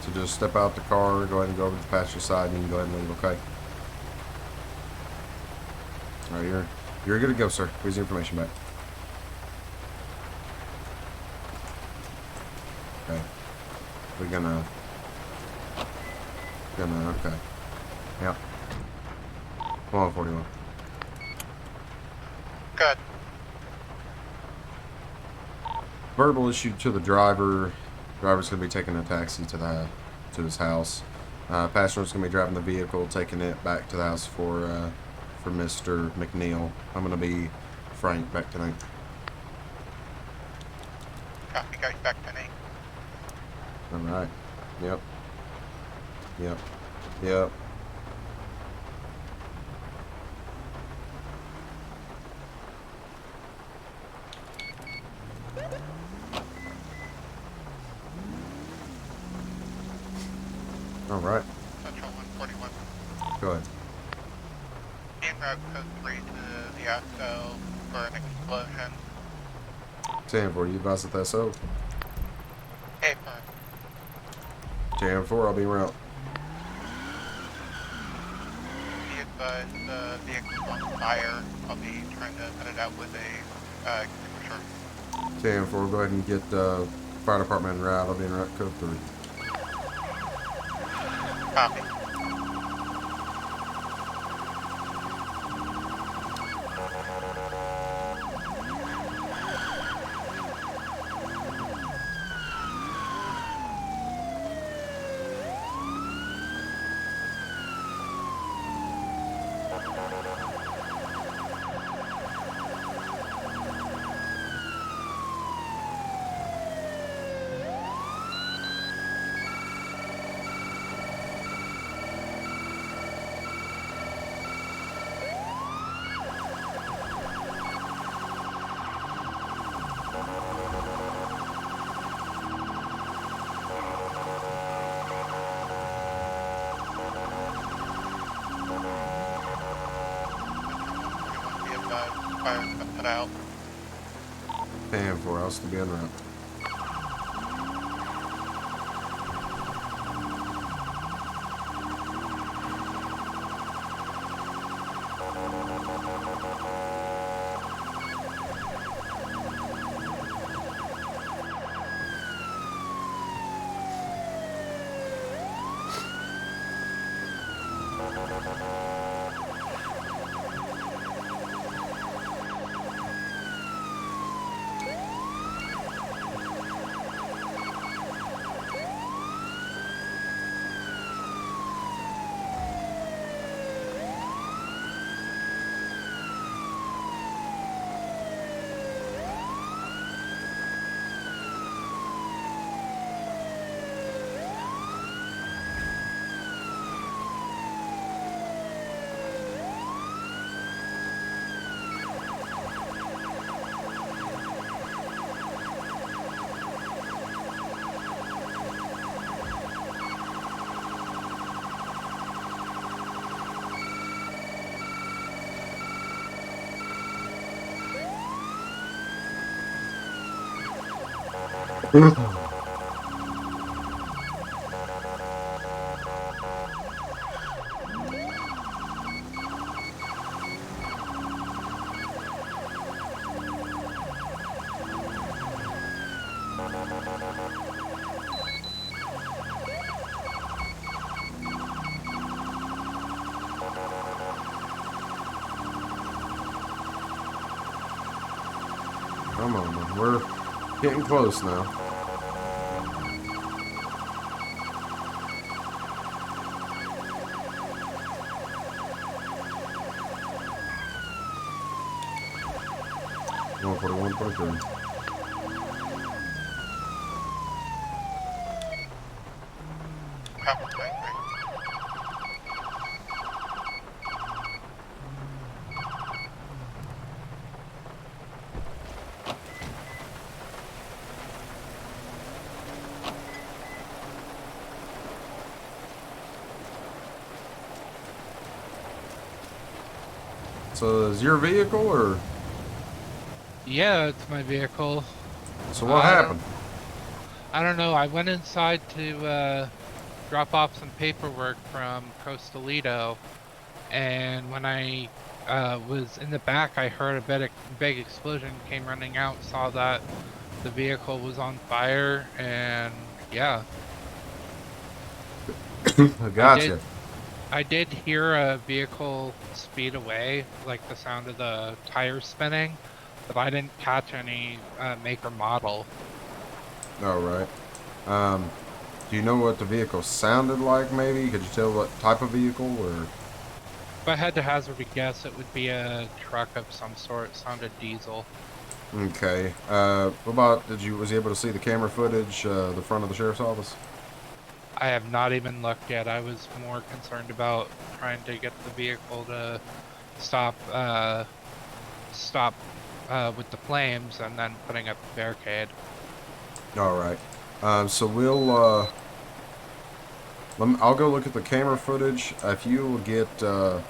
So just step out the car, go ahead and go over to the passenger side, and you can go ahead and leave, okay? Alright, you're good to go, sir. Here's the information back. Okay. We're gonna, okay. Yep. Come on, 41. Good. Verbal issue to the driver. Driver's gonna be taking a taxi to his house. Passenger's gonna be driving the vehicle, taking it back to the house for Mr. McNeil. I'm gonna be Frank back tonight. Copy, guys, back to me. All right. Yep. Yep. Yep. All right. Central 141. Go ahead. En route code 3 to the ASO for an explosion. 10-4, you advise at the SO. Hey, firm. 10-4, I'll be around. Be advised the vehicle's on fire. I'll be trying to put it out with a extinguisher. 10-4, go ahead and get fire department en route. I'll be in route code 3. Copy. Fire's been put out. 10-4, I'll still be en route. Come on, man. We're getting close now. One 43. Copy, 23. So is your vehicle or? Yeah, it's my vehicle. So what I happened? I don't know. I went inside to drop off some paperwork from Costalito, and when I was in the back, I heard a big explosion. Came running out, saw that the vehicle was on fire, and yeah, Gotcha. I did hear a vehicle speed away, like the sound of the tires spinning, but I didn't catch any make or model. All right. Do you know what the vehicle sounded like? Maybe could you tell what type of vehicle or? If I had to hazard a guess, it would be a truck of some sort. It sounded diesel. Okay. What about was he able to see the camera footage, the front of the sheriff's office? I have not even looked yet. I was more concerned about trying to get the vehicle to stop with the flames and then putting up a barricade. All right. So I'll go look at the camera footage. If you will get tow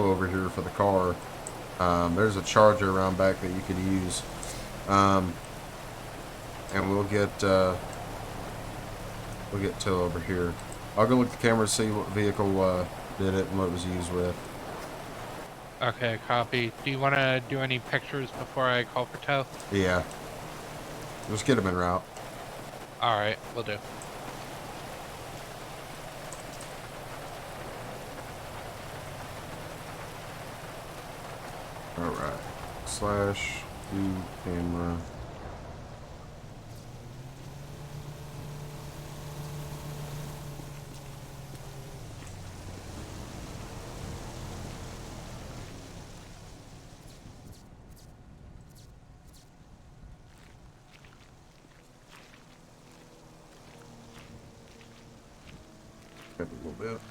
over here for the car, there's a charger around back that you could use, and we'll get tow over here. I'll go look at the camera, see what vehicle did it and what it was used with. Okay, copy. Do you want to do any pictures before I call for tow? Yeah. Just get them en route. Alright, will do. Alright. Slash view camera. Maybe a little bit.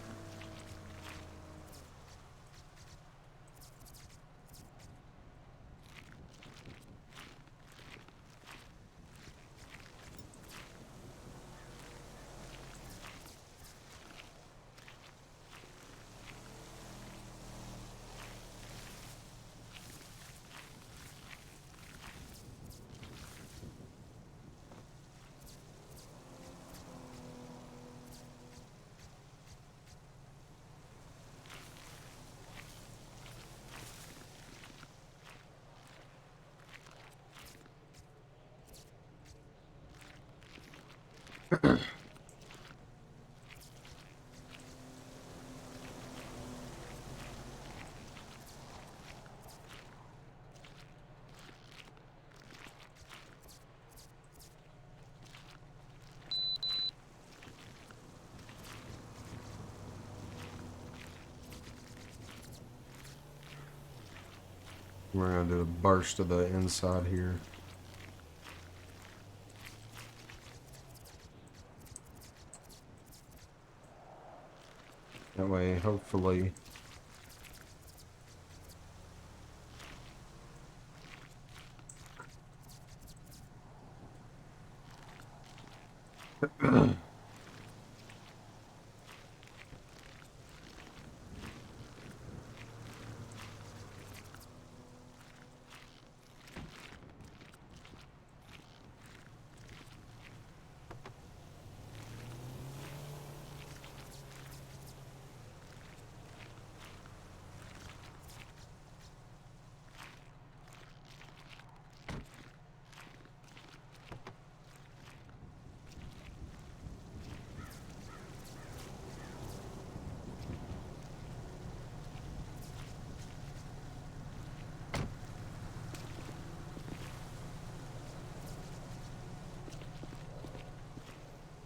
We're going to do a burst of the inside here. That way, hopefully...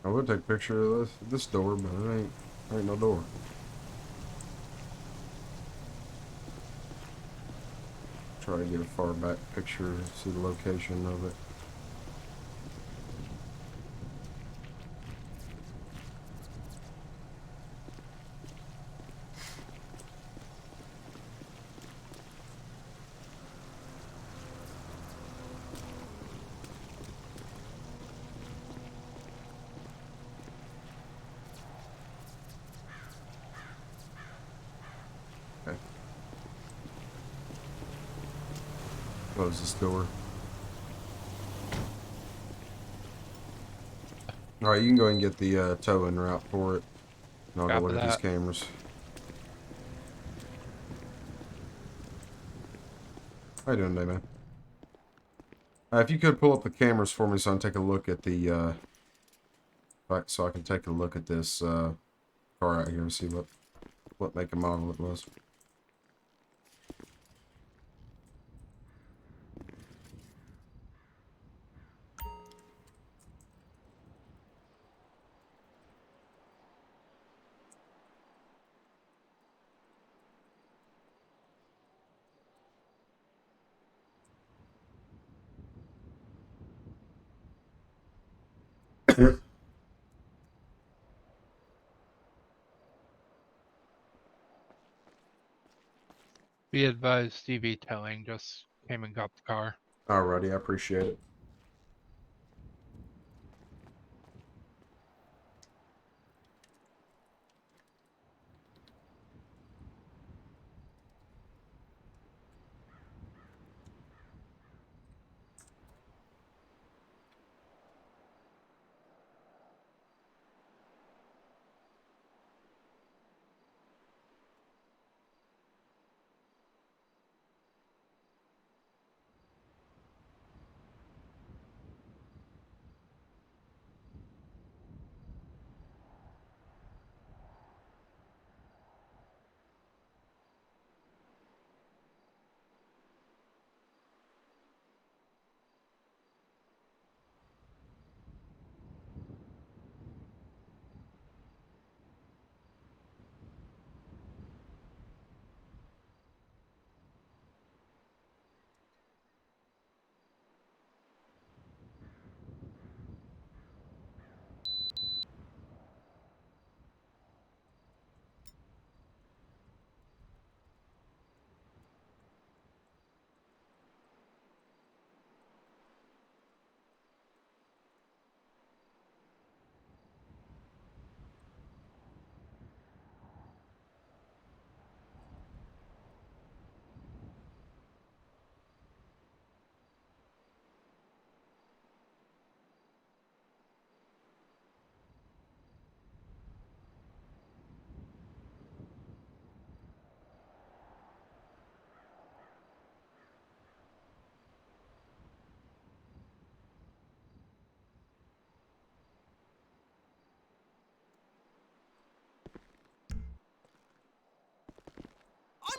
I would take a picture of this door, but it ain't no door. Try to get a far back picture, see the location of it. Okay. Close this door. Alright, you can go ahead and get the towing route for it. And I'll go Copy look at these that. cameras. How you doing today, man? If you could pull up the cameras for me so I can take a look at the, so I can take a look at this car out here and see what make and model it was. Be advised, Stevie Towing just came and got the car. Alrighty, I appreciate it.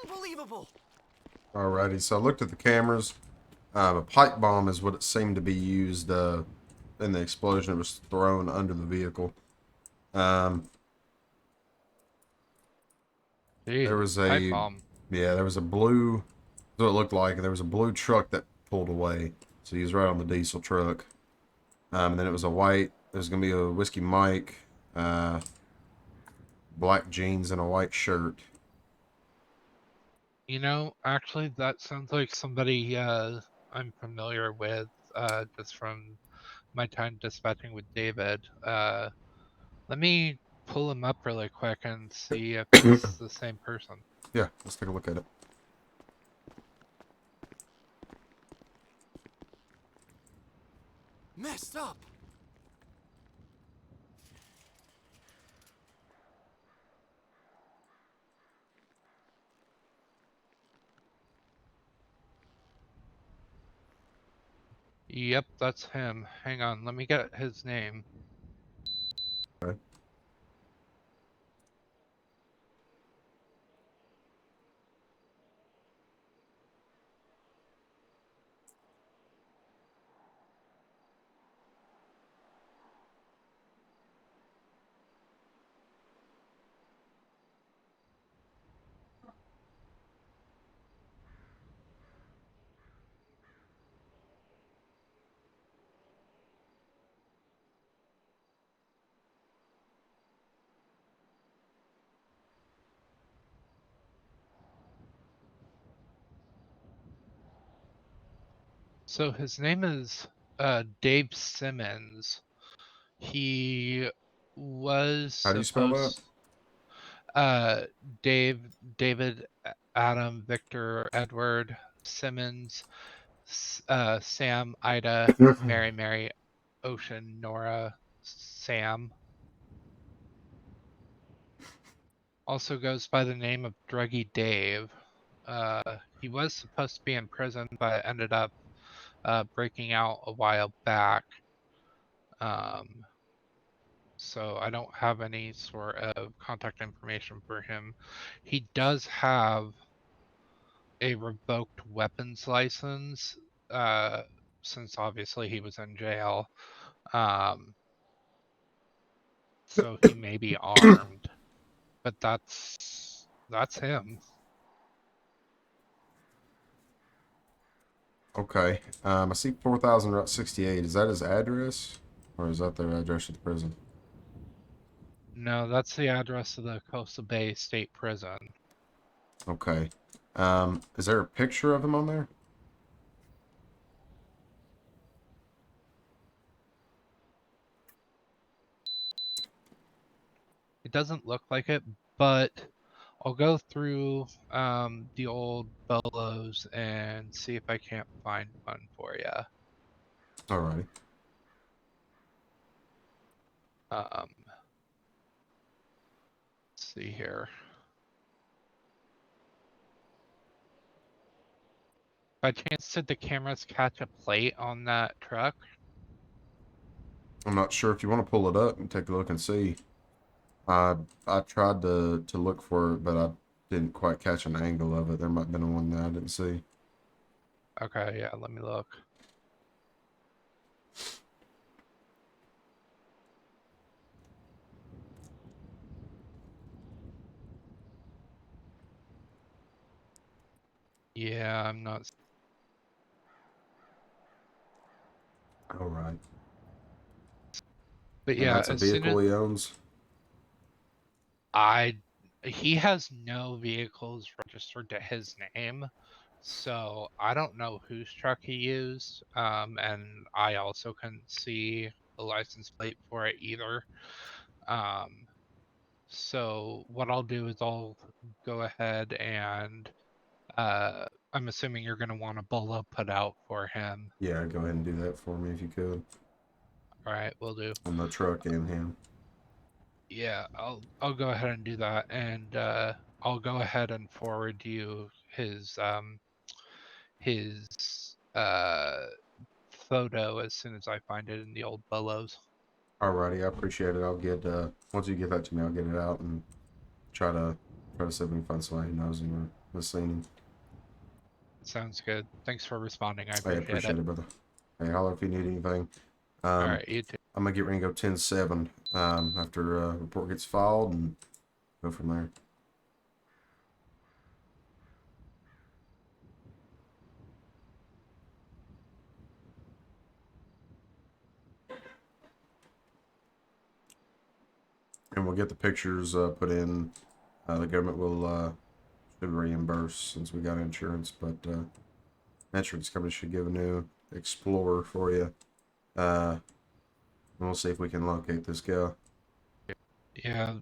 Unbelievable! Alrighty, so I looked at the cameras. A pipe bomb is what it seemed to be used in the explosion. It was thrown under the vehicle. Um, there Jeez, was pipe a, bomb. yeah, there was a blue, that's what it looked like. There was a blue truck that pulled away. So he was right on the diesel truck. And then it was a white, there's going to be a Whiskey Mike, black jeans and a white shirt. You know, actually, that sounds like somebody I'm familiar with, just from my time dispatching with David. Let me pull him up really quick and see if it's the same person. Yeah, let's take a look at it. Messed up! Yep, that's him. Hang on, let me get his name. Okay. So his name is Dave Simmons. He was How do you spell that? supposed Dave David Adam Victor Edward Simmons Sam Ida Mary Ocean Nora Sam. Also goes by the name of Druggy Dave. He was supposed to be in prison, but ended up breaking out a while back. So I don't have any sort of contact information for him. He does have a revoked weapons license, uh, since obviously he was in jail. Um, so he may be armed, but that's him. Okay. I see 4,000 Route 68. Is that his address? Or is that their address at the prison? No, that's the address of the Coastal Bay State Prison. Okay. Is there a picture of him on there? It doesn't look like it, but I'll go through the old Bolos and see if I can't find one for you. Alrighty. Let's see here. By chance, did the cameras catch a plate on that truck? I'm not sure if you want to pull it up and take a look and see. I tried to look for it, but I didn't quite catch an angle of it. There might have been one that I didn't see. Okay, yeah, let me look. Yeah, I'm not. Alright. But And yeah, that's a as soon as vehicle he owns? he has no vehicles registered to his name, so I don't know whose truck he used. And I also couldn't see a license plate for it either. Um, so what I'll do is I'll go ahead and I'm assuming you're gonna want a bolo put out for him. Yeah, go ahead and do that for me if you could. All right, we'll do. On the truck and him. Yeah, I'll go ahead and do that, and I'll go ahead and forward you his photo as soon as I find it in the old bolos. Alrighty, I appreciate it. I'll get once you get that to me, I'll get it out and try to see if we can find somebody who knows him or has seen him. Sounds good. Thanks for responding. I I appreciate it. appreciate it, brother. Hey, holler if you need anything. All right, you too. I'm gonna get ready and go 10-7 after report gets filed and go from there. And we'll get the pictures put in. The government will should reimburse since we got insurance, but insurance company should give a new Explorer for you. And we'll see if we can locate this guy. Yeah,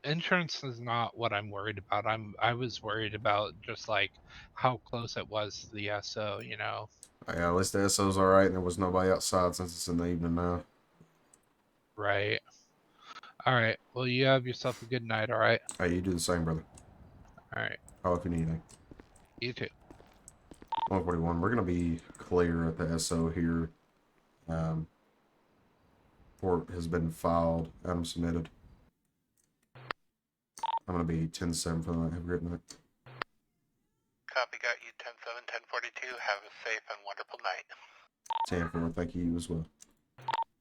insurance is not what I'm worried about. I was worried about just like how close it was to the SO, you know. Yeah, at least the SO's alright and there was nobody outside since it's in the evening now. Right. All right. Well, you have yourself a good night, all right? Hey, you do the same, brother. All right. Call if you need anything. You too. 141. We're going to be clear at the SO here. Report has been filed. Item submitted. I'm going to be 10-7 for the night. Have a great night. Copy, got you 10-7, 1042. Have a safe and wonderful night. 10-4. Thank you as well.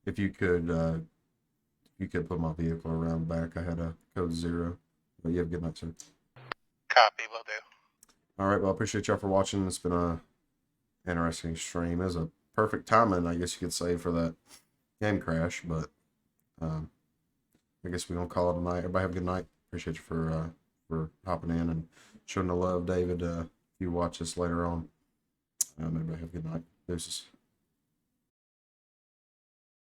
If you could put my vehicle around back. I had a code 0. But you have a good night, sir. Copy, will do. Alright, well, I appreciate y'all for watching. It's been a interesting stream. It was a perfect timing, I guess you could say, for that game crash, but I guess we're gonna call it a night. Everybody have a good night. Appreciate you for hopping in and showing the love, David. If you watch this later on, everybody have a good night. Deuces.